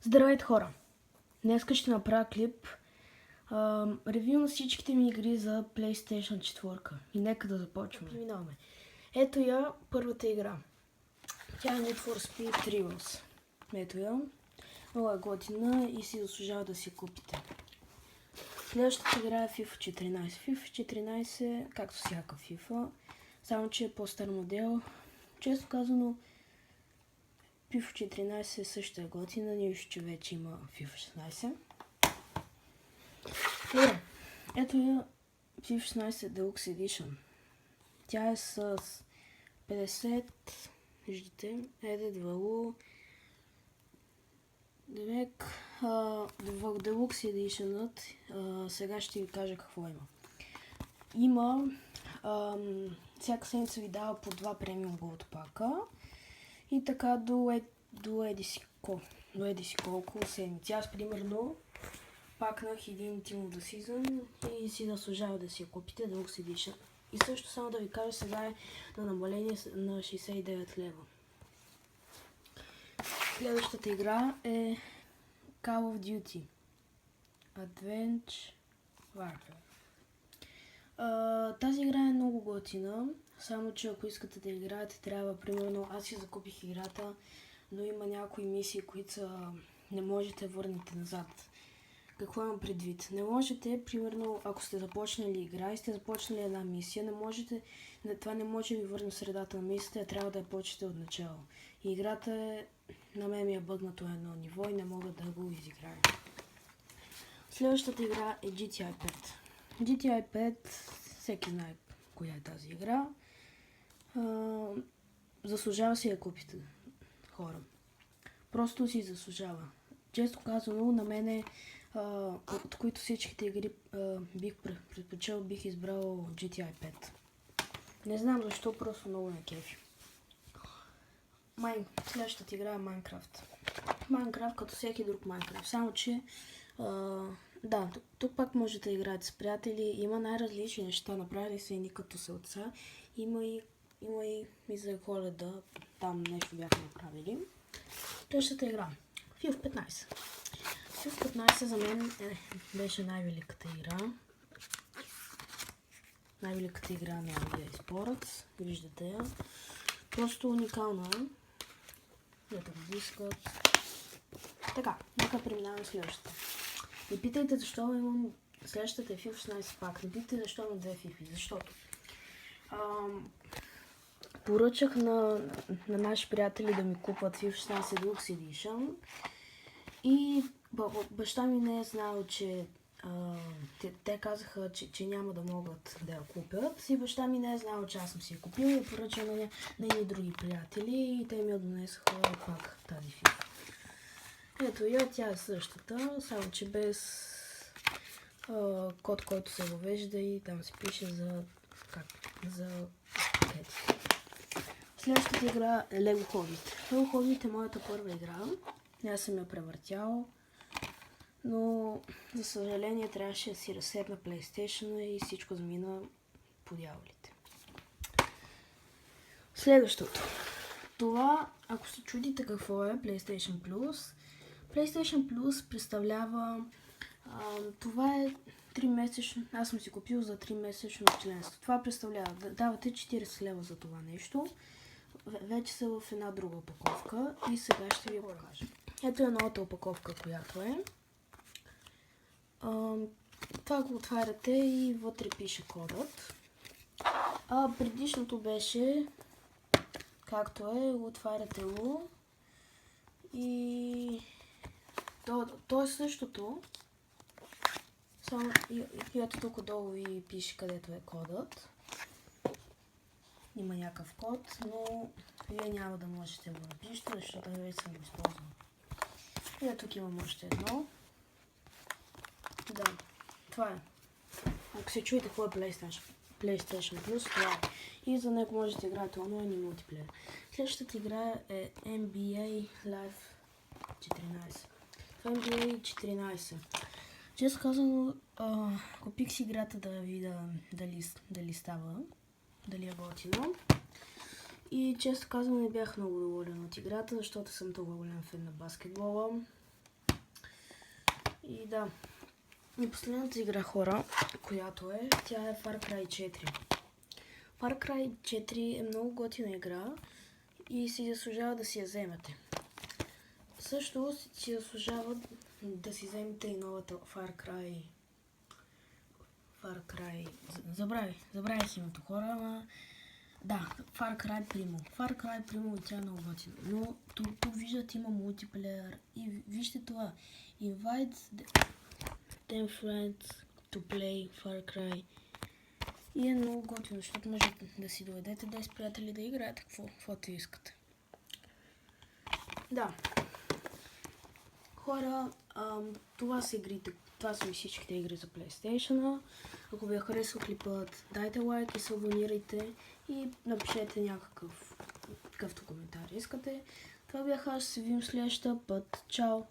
Здравейте, хора! Днес ще направя клип ревю на всичките ми игри за PlayStation 4. И нека да започваме. Преминаваме. Ето я първата игра. Тя е Need for Speed Rivals. Ето я. Много е готина и си заслужава да си купите. Следващата игра е FIFA 14. FIFA 14, както всяка FIFA, само че е по-стар модел. Често казано, FIFA 14 също е готина, нищо, че вече има FIFA 16. Добре, ето я FIFA 16 Deluxe Edition. Тя е с 50, виждате, ED2U. Демек, в Deluxe Edition сега ще ви кажа какво има. Има, всяка седмица ви дава по 2 премиум голд пака и така до еди си колко седмици. Аз примерно пакнах един Team of the Season и си заслужава да си я купите Deluxe Edition. И също само да ви кажа, сега е на намаление на 69 лева. Следващата игра е Call of Duty Advanced Warfare. Тази игра е много готина, само че ако искате да играете, трябва, примерно, аз си закупих играта, но има някои мисии, които не можете да върнете назад. Какво имам предвид? Не можете, примерно, ако сте започнали игра и сте започнали една мисия, това не може да ви върне в средата на мисията, трябва да я почнете от начало. И играта на мен ми е бъгнато едно ниво и не мога да го изиграя. Следващата игра е GTI 5. GTI 5, всеки знае коя е тази игра. Заслужава си я купите, хора. Просто си заслужава. Често казано, на мене, от които всичките игри бих предпочел, бих избрал GTI 5. Не знам защо, просто много ме кефи. Следващата игра е Minecraft. Minecraft като всеки друг Minecraft, само че да, тук пак можете да играете с приятели, има най-различни неща, направили се едни като селца, има и за Коледа, там нещо бяха направили. Следващата игра, FIFA 15. FIFA 15 за мен беше най-великата игра. Най-великата игра на EA Sports, виждате я. Просто уникална е. Ето го искат. Така, нека преминаваме следващата. Не питайте защо имам следващата е FIFA 16 пак. Не питайте защо имам две FIFA. Защото поръчах на наши приятели да ми купат FIFA 16 Deluxe Edition и баща ми не е знал, че те казаха, че няма да могат да я купят и баща ми не е знал, че аз съм си я купила и поръча на едни други приятели и те ми я донесоха пак тази FIFA. Ето я, тя е същата, само че без код, който се въвежда и там се пише за пакети. Следващата игра е Lego Hobbit. Lego Hobbit е моята първа игра. Аз съм я превъртял, но за съжаление трябваше да си разсетна PlayStation и всичко замина по дяволите. Следващото. Това, ако се чудите какво е PlayStation Plus, PlayStation Plus представлява, това е 3-месечно, аз съм си купил за 3-месечно членство. Това представлява, давате 40 лева за това нещо, вече са в една друга опаковка и сега ще ви покажа. Ето е новата опаковка, която е. Това го отваряте и вътре пише кодът. Предишното беше, както е, отваряте го и то е същото. Само и ето тук долу и пише където е кодът. Има някакъв код, но вие няма да можете да го напишете, защото вече съм го използвал. И тук имам още едно. Да, това е. Ако се чуете какво е PlayStation Plus, това е. И за него можете да играете онлайн и мултиплеер. Следващата игра е NBA Live 14. Това е NBA 14. Често казано, купих си играта да видя дали става, дали е готина. И често казано не бях много доволен от играта, защото съм толкова голям фен на баскетбола. И да. И последната игра, хора, която е, тя е Far Cry 4. Far Cry 4 е много готина игра и си заслужава да си я вземете. Също си заслужава да си вземете и новата Far Cry. Забравих името, хора, ама да, Far Cry Primo. Far Cry Primo и тя е много готина. Но тук виждате има мултиплеер и вижте това. Invite 10 friends to play Far Cry. И е много готино, защото можете да си доведете 10 приятели да играете каквото искате. Да. Хора, това са игрите, това са всичките игри за PlayStation. Ако ви е харесал клипът, дайте лайк и се абонирайте и напишете някакъвто коментар искате. Това бях аз, се видим следващия път. Чао!